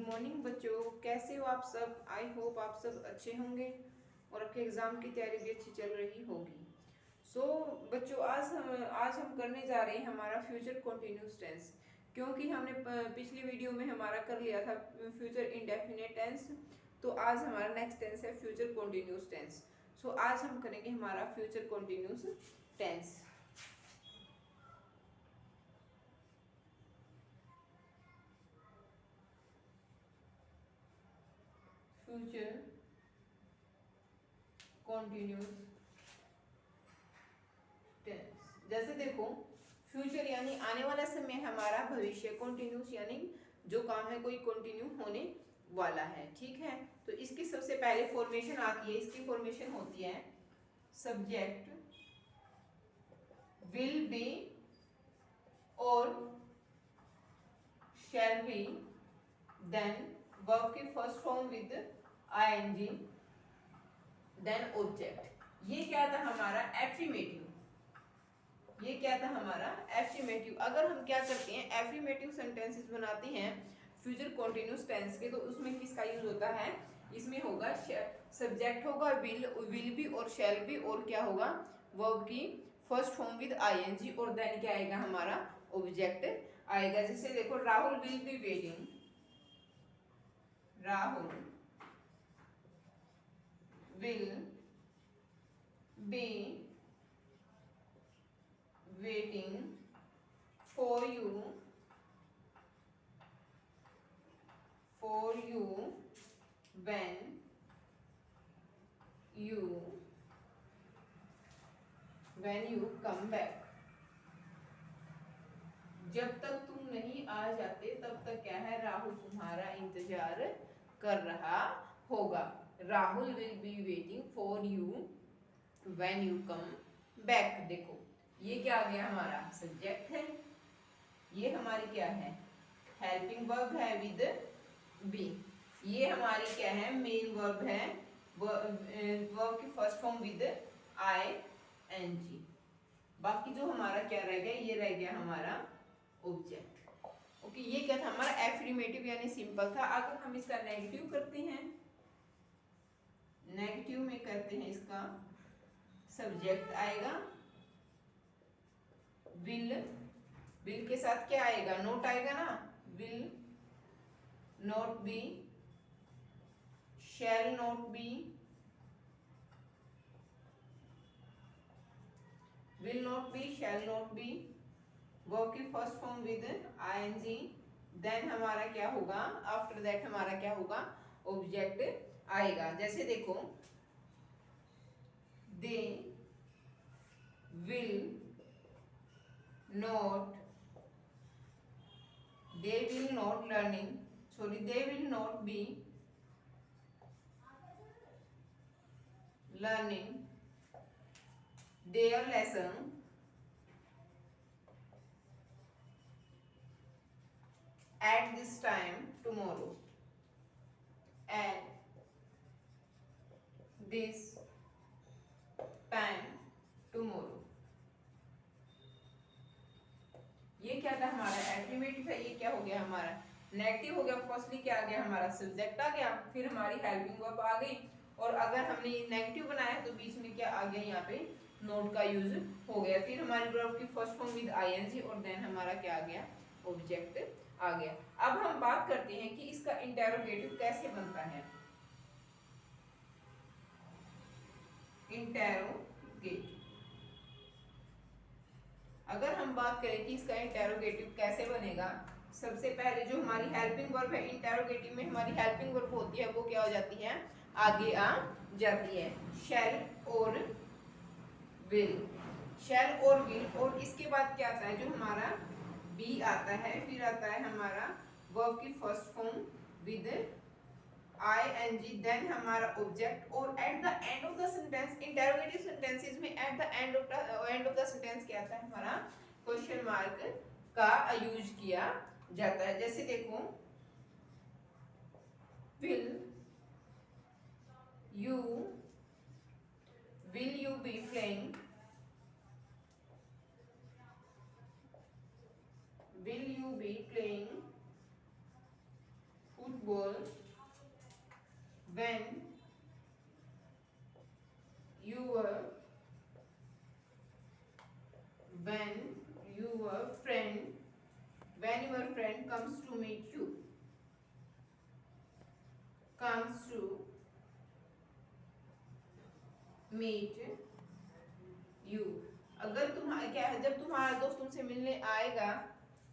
Morning बच्चों, कैसे हो आप सब। आई होप आप सब अच्छे होंगे और आपके एग्ज़ाम की तैयारी भी अच्छी चल रही होगी। बच्चों, आज हम करने जा रहे हैं हमारा फ्यूचर कंटिन्यूस टेंस। क्योंकि हमने पिछली वीडियो में हमारा कर लिया था फ्यूचर इंडेफिनिट टेंस, तो आज हमारा नेक्स्ट टेंस है फ्यूचर कंटिन्यूस टेंस। आज हम करेंगे हमारा future continuous tense. Future continuous tense, जैसे देखो फ्यूचर यानी आने वाला समय, हमारा भविष्य। कंटिन्यूस यानी जो काम है कोई कंटिन्यू होने वाला है, ठीक है। तो इसकी सबसे पहले फॉर्मेशन आती है, इसकी फॉर्मेशन होती है सब्जेक्ट विल बी और शैल बी, देन वर्ब की first form with ING, then object. ये क्या था हमारा एफर्मेटिव, ये क्या था हमारा एफर्मेटिव। अगर हम क्या करते हैं एफर्मेटिव सेंटेंसेस बनाते हैं फ्यूचर कंटिन्यूस टेंस के, तो उसमें किसका यूज होता है, इसमें होगा सब्जेक्ट होगा विल बी और शैल बी, और क्या होगा वर्ब की फर्स्ट फॉर्म विद आईएनजी, और देन क्या आएगा हमारा ऑब्जेक्ट आएगा। जैसे देखो Rahul will be waiting, Rahul will be waiting for you when you come back। जब तक तुम नहीं आ जाते तब तक क्या है, राहुल तुम्हारा इंतजार कर रहा होगा। Rahul will be waiting for you when you come back. देखो ये क्या आ गया हमारा सब्जेक्ट है, ये हमारी क्या है हेल्पिंग वर्ब है विद बी, ये हमारी क्या है मेन वर्ब है, वर्ब की first form with I N G. बाकी जो हमारा क्या रह गया, ये रह गया हमारा ऑब्जेक्ट। ओके, ये क्या था हमारा एफर्मेटिव यानी सिंपल था। अगर हम इसका नेगेटिव करते हैं, नेगेटिव में करते हैं इसका सब्जेक्ट आएगा विल, विल के साथ क्या आएगा नोट आएगा ना, will not be, shall not be, will not be, shall not be, verb की first form with ING, then हमारा क्या होगा, आफ्टर दैट हमारा क्या होगा ऑब्जेक्ट आएगा। जैसे देखो they will not, they will not learning, sorry, they will not be learning their lesson at this time tomorrow, at this time tomorrow। ये क्या था हमारा एफर्मेटिव है, ये क्या हो गया हमारा नेगेटिव हो गया। फर्स्टली क्या आ गया हमारा सब्जेक्ट आ गया, फिर हमारी हेल्पिंग वर्ब आ गई, और अगर हमने नेगेटिव बनाया तो बीच में क्या आ गया यहाँ पे नोट का यूज हो गया, फिर हमारी वर्ब की फर्स्ट फॉर्म विद आईएनजी, और देन हमारा क्या आ गया ऑब्जेक्ट आ गया। अब हम बात करते हैं कि इसका इंटेरोगेटिव कैसे बनता है। इंटेरोगेटिव, अगर हम बात करें कि इसका इंटेरोगेटिव कैसे बनेगा, सबसे पहले जो हमारी हेल्पिंग वर्ब है इंटेरोगेटिव में, हमारी हेल्पिंग वर्ब होती है वो क्या हो जाती है आगे आ जाती है, शैल और विल, शैल और विल, और इसके बाद क्या आता है जो हमारा बी आता है, फिर आता है हमारा वर्ब की first form with ing, then हमारा ऑब्जेक्ट, और at the end of the sentence, interrogative sentences में at the end of the sentence क्या आता है हमारा क्वेश्चन मार्क का यूज किया जाता है। जैसे देखो will you be playing, will you be playing football when your friend comes to meet you, अगर तुम्हारा क्या है, जब तुम्हारा दोस्त तुमसे मिलने आएगा,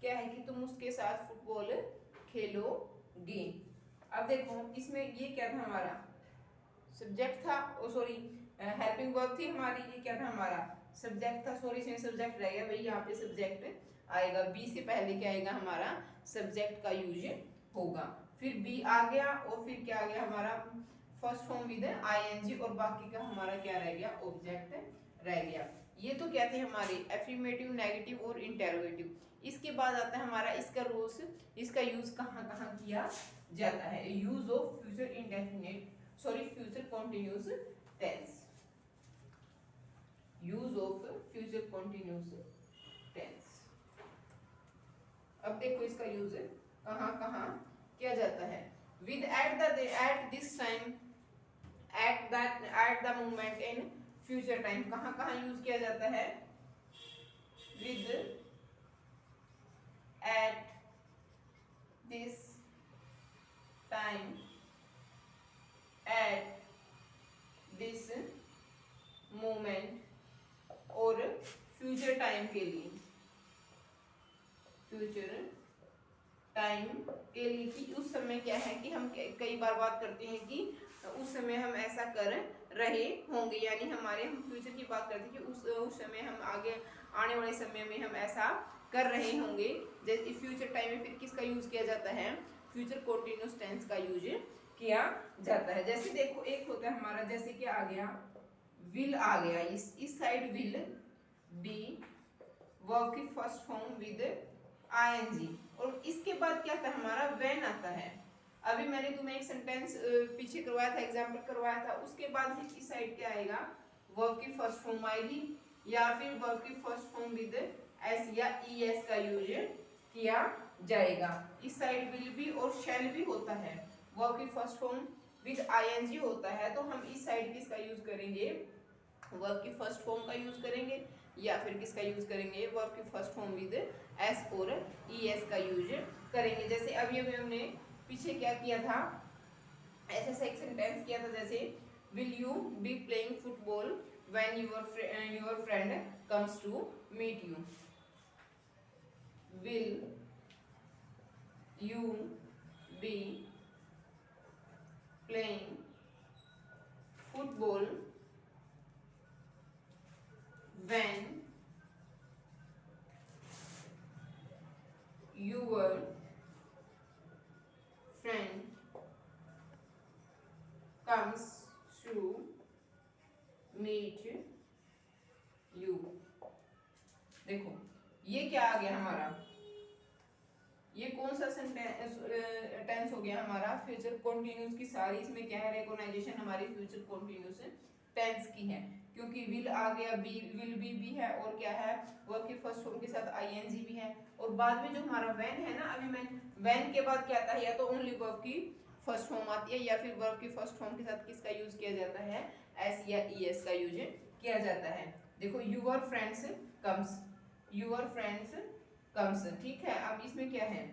क्या है कि तुम उसके साथ फुटबॉल खेलोगे। अब देखो इसमें ये क्या था, हमारा सब्जेक्ट था, सॉरी हेल्पिंग वर्ब थी हमारी, ये क्या था हमारा सब्जेक्ट था, सॉरी इसमें सब्जेक्ट रह गया भाई, यहाँ पे सब्जेक्ट आएगा, बी से पहले क्या आएगा हमारा सब्जेक्ट का यूज होगा, फिर बी आ गया और फिर क्या आ गया हमारा फर्स्ट फॉर्म विद आईएनजी और बाकी का हमारा क्या रह गया ऑब्जेक्ट रह गया। ये तो क्या थे हमारे एफर्मेटिव, नेगेटिव और इंटेरोगेटिव। इसके बाद आता है हमारा इसका रूल्स, इसका यूज कहाँ कहाँ किया जाता है। Use of future indefinite future continuous tense, use of future continuous tense. अब देखो इसका यूज कहाँ कहाँ किया जाता है। With at this time, at the moment in future time, कहाँ कहाँ यूज किया जाता है। With at this time, at this moment और फ्यूचर टाइम के लिए, फ्यूचर टाइम के लिए कि उस समय क्या है कि हम कई बार बात करते हैं कि उस समय हम ऐसा कर रहे होंगे, यानी हमारे हम फ्यूचर की बात करते हैं कि उस समय हम आगे आने वाले समय में हम ऐसा कर रहे होंगे। जैसे फ्यूचर टाइम में फिर किसका यूज किया जाता है, फ्यूचर कंटीन्यूअस टेंस का यूज किया जाता है। जैसे देखो एक होता है हमारा, जैसे कि आ गया विल आ गया, इस साइड विल बी वर्ब की फर्स्ट फॉर्म विद आईएनजी, और इसके बाद क्या था हमारा व्हेन आता है। अभी मैंने तुम्हें एक सेंटेंस पीछे करवाया था, एग्जांपल करवाया था, उसके बाद फिर इस साइड क्या आएगा वर्ब की फर्स्ट फॉर्म आएगी, या फिर वर्ब की फर्स्ट फॉर्म विद एस या ईएस का यूज किया जाएगा। इस साइड विल बी और शैल भी होता है, वर्ब की फर्स्ट फॉर्म विद आईएनजी होता है, तो हम इस साइड किसका यूज करेंगे, वर्ब की फर्स्ट फॉर्म का यूज करेंगे, या फिर किसका यूज करेंगे वर्ब की फर्स्ट फॉर्म विद एस और ईएस का यूज करेंगे। जैसे अभी हमने पीछे क्या किया था, ऐसे एक सेंटेंस किया था, जैसे will you be playing football when your friend comes to meet you, will you be playing football when your friend comes to meet you। देखो ये क्या आ गया हमारा, ये कौन सा टेंस हो गया हमारा, फ्यूचर कंटीन्यूअस की सारी इसमें क्या है रेकॉग्नाइजेशन हमारी फ्यूचर कंटीन्यूअस टेंस की है, क्योंकि विल आ गया, विल भी है, और क्या है वर्ब की फर्स्ट फॉर्म के साथ आईएनजी भी है, और बाद में जो हमारा व्हेन है ना, अभी मैं व्हेन के बाद क्या आता है, या तो ओनली वर्ब की फर्स्ट फॉर्म आती है, या फिर वर्ब की फर्स्ट फॉर्म के साथ किसका यूज किया जाता है, एस या ईएस का यूज किया जाता है। देखो your friends comes, your friends comes, ठीक है। अब इसमें क्या है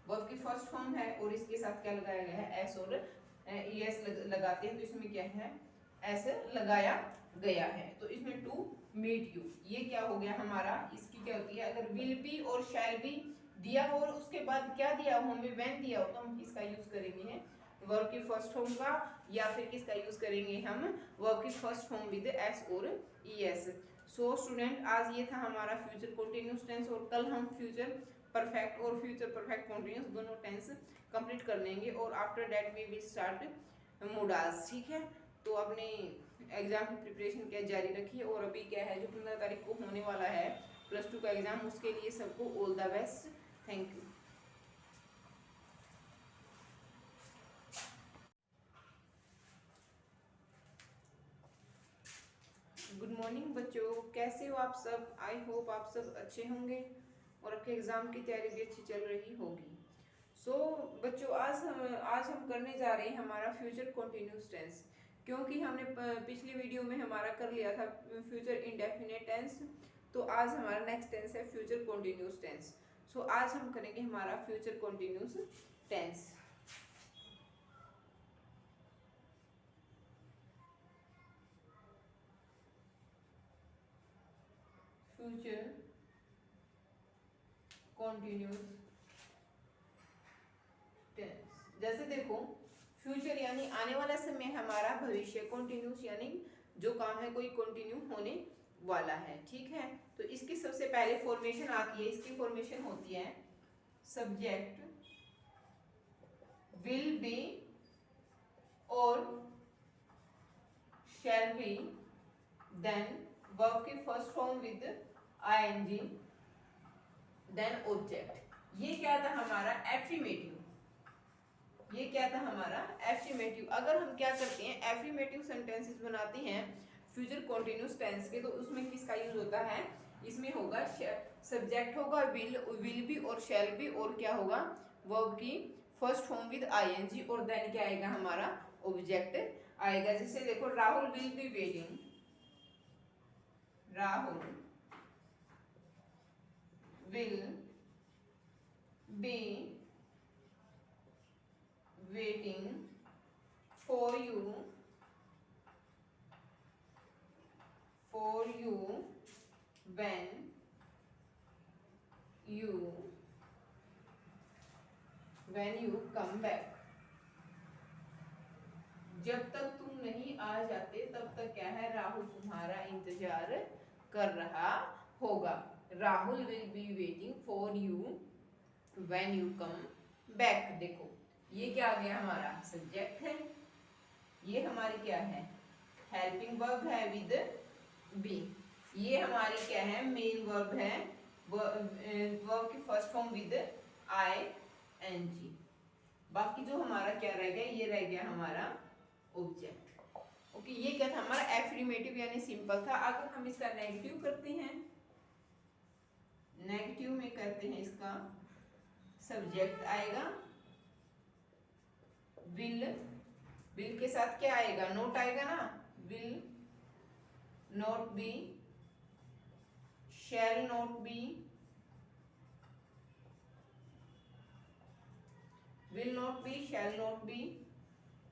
वर्ब की फर्स्ट फॉर्म है और इसके साथ क्या लगाया गया है, एस और ईएस लगाते हैं, तो इसमें क्या है ऐसे लगाया गया है, तो इसमें टू मीट यू, ये क्या हो गया हमारा, इसकी क्या होती है, अगर विल बी और शैल बी दिया हो और उसके बाद क्या दिया हो, हमें व्हेन दिया हो, तो हम किसका यूज करेंगे वर्ब की फर्स्ट फॉर्म का, या फिर किसका यूज करेंगे हम वर्ब की फर्स्ट फॉर्म विद एस और ईएस। सो स्टूडेंट आज ये था हमारा फ्यूचर कंटीन्यूअस टेंस, और कल हम फ्यूचर परफेक्ट और फ्यूचर परफेक्ट कंटीन्यूअस दोनों टेंस कंप्लीट कर लेंगे, और after that we will start modals, ठीक है। तो अपने एग्जाम की प्रिपरेशन क्या जारी रखिए, और अभी क्या है जो 15 तारीख को होने वाला है +2 का एग्जाम, उसके लिए सबको all the best, thank you. Good morning बच्चों, कैसे हो आप सब, आई होप आप सब अच्छे होंगे और आपके एग्जाम की तैयारी भी अच्छी चल रही होगी। सो बच्चों आज हम करने जा रहे हैं हमारा फ्यूचर कंटिन्यूस टेंस, क्योंकि हमने पिछली वीडियो में हमारा कर लिया था फ्यूचर इंडेफिनिट टेंस। तो आज हमारा नेक्स्ट टेंस है फ्यूचर कंटिन्यूस टेंस। सो आज हम करेंगे हमारा future continuous tense. Future continuous tense, जैसे देखो फ्यूचर यानी आने वाला समय, हमारा भविष्य, कंटिन्यूस यानी जो काम है कोई कंटिन्यू होने वाला है, ठीक है। तो इसकी सबसे पहले फॉर्मेशन आती है, इसकी फॉर्मेशन होती है सब्जेक्ट विल बी और शैल बी, देन वर्ब की first form with ING, then object. ये क्या था हमारा एफर्मेटिव, ये क्या था हमारा एफर्मेटिव। अगर हम क्या करते हैं एफर्मेटिव सेंटेंसेस बनाते हैं फ्यूचर कंटिन्यूस टेंस के, तो उसमें किसका यूज होता है, इसमें होगा सब्जेक्ट होगा विल बी और शैल बी, और क्या होगा वर्ब की फर्स्ट फॉर्म विद आईएनजी, और देन क्या आएगा हमारा ऑब्जेक्ट आएगा। जैसे देखो Rahul will be waiting, Rahul will be waiting for you when you come back। जब तक तुम नहीं आ जाते तब तक क्या है, राहुल तुम्हारा इंतजार कर रहा होगा। Rahul will be waiting for you when you come back. देखो ये क्या आ गया हमारा सब्जेक्ट है, ये हमारी क्या है हेल्पिंग वर्ब है विद बी, ये हमारी क्या है मेन वर्ब है, वर्ब की first form with I N G. बाकी जो हमारा क्या रह गया, ये रह गया हमारा ऑब्जेक्ट। ओके, ये क्या था हमारा एफर्मेटिव यानी सिंपल था। अगर हम इसका नेगेटिव करते हैं, नेगेटिव में करते हैं इसका सब्जेक्ट आएगा विल, विल के साथ क्या आएगा नोट आएगा ना, will not be, shall not be, will not be, shall not be,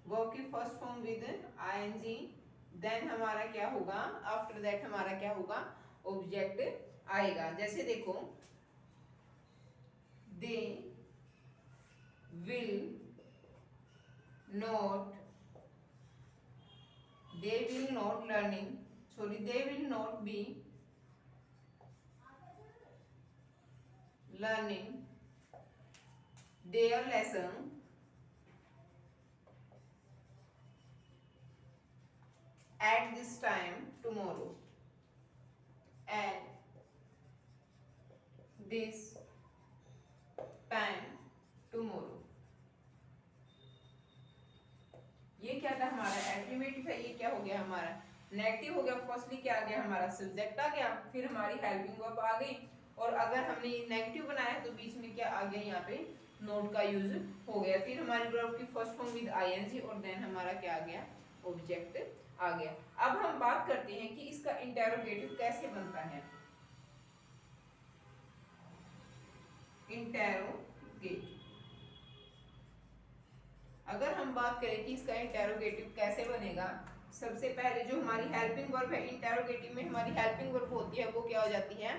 verb की first form with ING, then हमारा क्या होगा आफ्टर दैट हमारा क्या होगा ऑब्जेक्ट आएगा। जैसे देखो they will not, they will not learning, sorry they will not be learning their lesson at this time tomorrow, at this time tomorrow। ये क्या था हमारा एफर्मेटिव है, ये क्या हो गया हमारा नेगेटिव हो गया। फर्स्टली क्या आ गया हमारा सब्जेक्ट आ गया, फिर हमारी हेल्पिंग वर्ब आ गई, और अगर हमने नेगेटिव बनाया तो बीच में क्या आ गया यहाँ पे नोट का यूज हो गया, फिर हमारी वर्ब की फर्स्ट फॉर्म विद आईएनजी, और देन हमारा क्या आ गया ऑब्जेक्ट आ गया। अब हम बात करते हैं कि इसका इंटेरोगेटिव कैसे बनता है। इंटेरोगेटिव, अगर हम बात करें कि इसका इंटेरोगेटिव कैसे बनेगा, सबसे पहले जो हमारी हेल्पिंग वर्ब है इंटेरोगेटिव में, हमारी हेल्पिंग वर्ब होती है वो क्या हो जाती है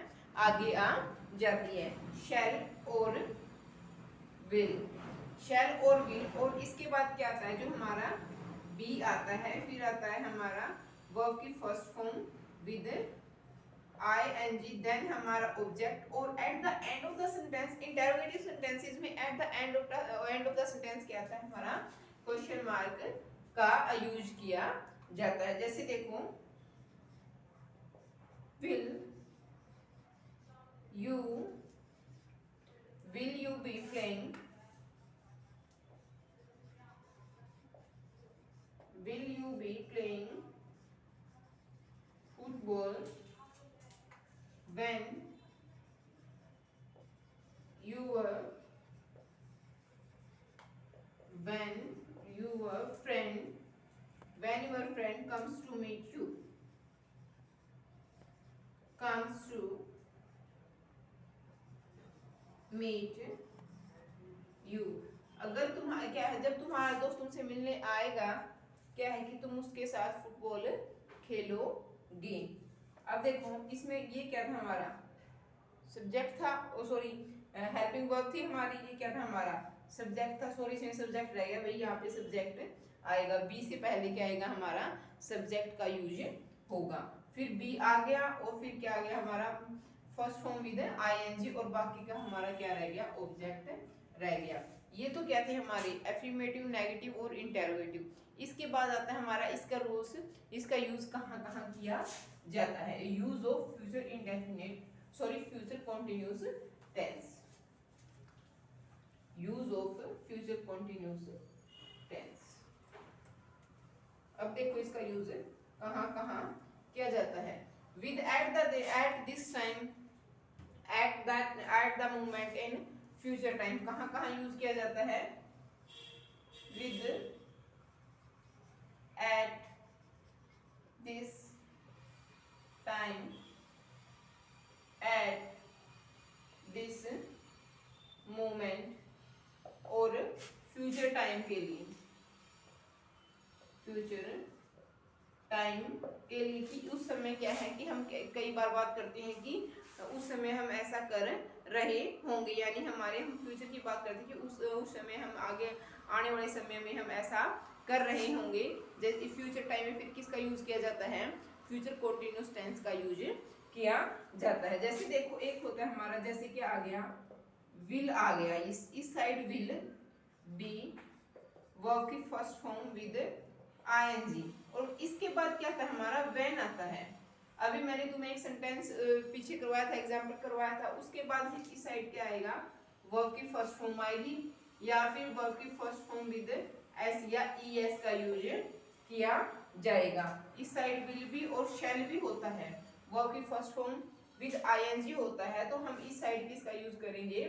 आगे आ जाती है, शैल और विल, शैल और विल, और इसके बाद क्या आता है जो हमारा बी आता है, फिर आता है हमारा वर्ब की first form with ING, then हमारा ऑब्जेक्ट, और at the end of the sentence, interrogative sentences में at the end of the sentence क्या आता है हमारा क्वेश्चन मार्क का यूज किया जाता है। जैसे देखो will you be playing, will you be playing football when your meet you. अगर तुम्हारा क्या है, जब तुम्हारा दोस्त तुमसे मिलने आएगा, क्या है कि तुम उसके साथ फुटबॉल खेलोगे। अब देखो इसमें ये क्या था हमारा, सब्जेक्ट था, ओ सॉरी हेल्पिंग वर्ब थी हमारी, ये क्या था हमारा सब्जेक्ट था, सॉरी इसमें सब्जेक्ट रहेगा भाई, यहाँ पे सब्जेक्ट आएगा, बी से पहले क्या आएगा हमारा सब्जेक्ट का यूज होगा। फिर बी आ गया और फिर क्या आ गया हमारा फर्स्ट फॉर्म विद आईएनजी, और बाकी का हमारा क्या रह गया ऑब्जेक्ट रह गया। ये तो क्या थे हमारे एफर्मेटिव, नेगेटिव और इंटेरोगेटिव। इसके बाद आता है हमारा इसका रूल्स, इसका यूज कहाँ कहाँ किया जाता है। Use of future indefinite sorry future continuous tense, use of future continuous tense. अब देखो इसका यूज कहाँ कहाँ किया जाता है। With at this time, at the moment in future time, कहाँ कहाँ यूज किया जाता है। With at this time, at this moment, और फ्यूचर टाइम के लिए, फ्यूचर टाइम के लिए कि उस समय क्या है कि हम कई बार बात करते हैं कि उस समय हम ऐसा कर रहे होंगे, यानी हमारे हम फ्यूचर की बात करते हैं कि उस समय हम आगे आने वाले समय में हम ऐसा कर रहे होंगे। जैसे फ्यूचर टाइम में फिर किसका यूज किया जाता है, फ्यूचर कंटीन्यूअस टेंस का यूज किया जाता है। जैसे देखो एक होता है हमारा, जैसे कि आ गया विल आ गया, इस साइड विल बी वर्ब की फर्स्ट फॉर्म विद आईएनजी, और इसके बाद क्या था हमारा व्हेन आता है। अभी मैंने तुम्हें एक सेंटेंस पीछे करवाया था, एग्जांपल करवाया था, उसके बाद फिर इस साइड क्या आएगा वर्ब की फर्स्ट फॉर्म आएगी, या फिर वर्ब की फर्स्ट फॉर्म विद एस या ईएस का यूज किया जाएगा। इस साइड विल भी और शैल भी होता है, वर्ब की फर्स्ट फॉर्म विद आईएनजी होता है, तो हम इस साइड किसका यूज करेंगे,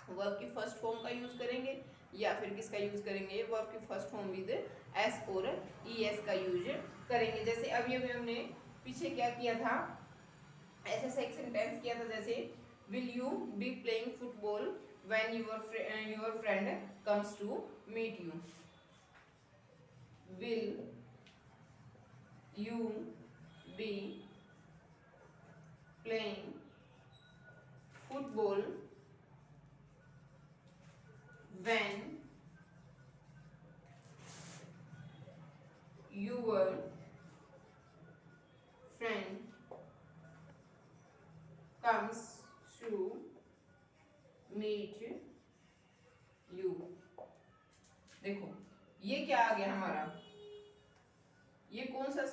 वर्ब की फर्स्ट फॉर्म का यूज करेंगे, या फिर किसका यूज करेंगे वर्ब की फर्स्ट फॉर्म विद एस और ईएस का यूज करेंगे। जैसे अभी अभी हमने पीछे क्या किया था, ऐसा एक सेंटेंस किया था, जैसे will you be playing football when your friend comes to meet you. Will you be playing football when your friend comes to meet you। देखो ये क्या आ गया हमारा, ये कौन सा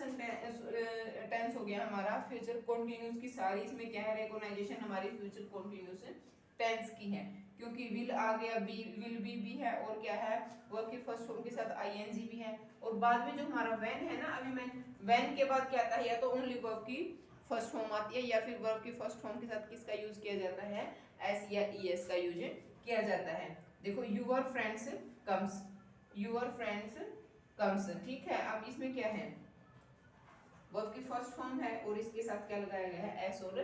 टेंस हो गया हमारा, फ्यूचर कंटीन्यूअस की सारी इसमें क्या है रेकॉग्नाइजेशन हमारी फ्यूचर कंटीन्यूअस टेंस की है, क्योंकि विल आ गया, बी विल बी है, और क्या है वर्ब की फर्स्ट फॉर्म के साथ आईएनजी भी है, और बाद में जो हमारा व्हेन है ना, अभी मैं व्हेन के बाद क्या आता है, या तो ओनली वर्ब की फर्स्ट फॉर्म आती है, या फिर वर्ब की फर्स्ट फॉर्म के साथ किसका यूज किया जाता है, एस या ईएस का यूज किया जाता है। देखो your friends comes, your friends comes, ठीक है। अब इसमें क्या है वर्ब की फर्स्ट फॉर्म है, और इसके साथ क्या लगाया गया है, एस और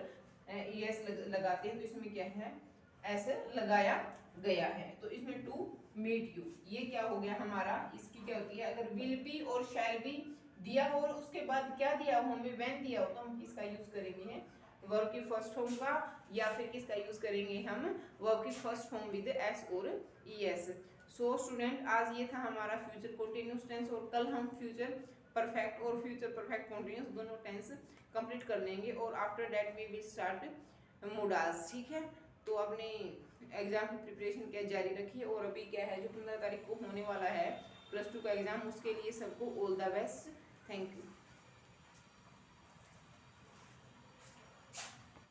ईएस लगाते हैं, तो इसमें क्या है ऐसे लगाया गया है, तो इसमें टू मीट यू, ये क्या हो गया हमारा, इसकी क्या होती है, अगर विल बी और शैल बी दिया हो और उसके बाद क्या दिया हो, हमें व्हेन दिया हो, तो हम किसका यूज करेंगे वर्ब की फर्स्ट फॉर्म का, या फिर किसका यूज करेंगे हम वर्ब की फर्स्ट फॉर्म विद एस और ईएस। सो स्टूडेंट आज ये था हमारा फ्यूचर कंटीन्यूअस टेंस, और कल हम फ्यूचर परफेक्ट और फ्यूचर परफेक्ट कंटीन्यूअस दोनों टेंस कंप्लीट कर लेंगे, और after that we will start modals, ठीक है। तो अपने एग्जाम की प्रिपरेशन क्या जारी रखिए, और अभी क्या है जो 15 तारीख को होने वाला है +2 का एग्जाम, उसके लिए सबको all the best. Thank you.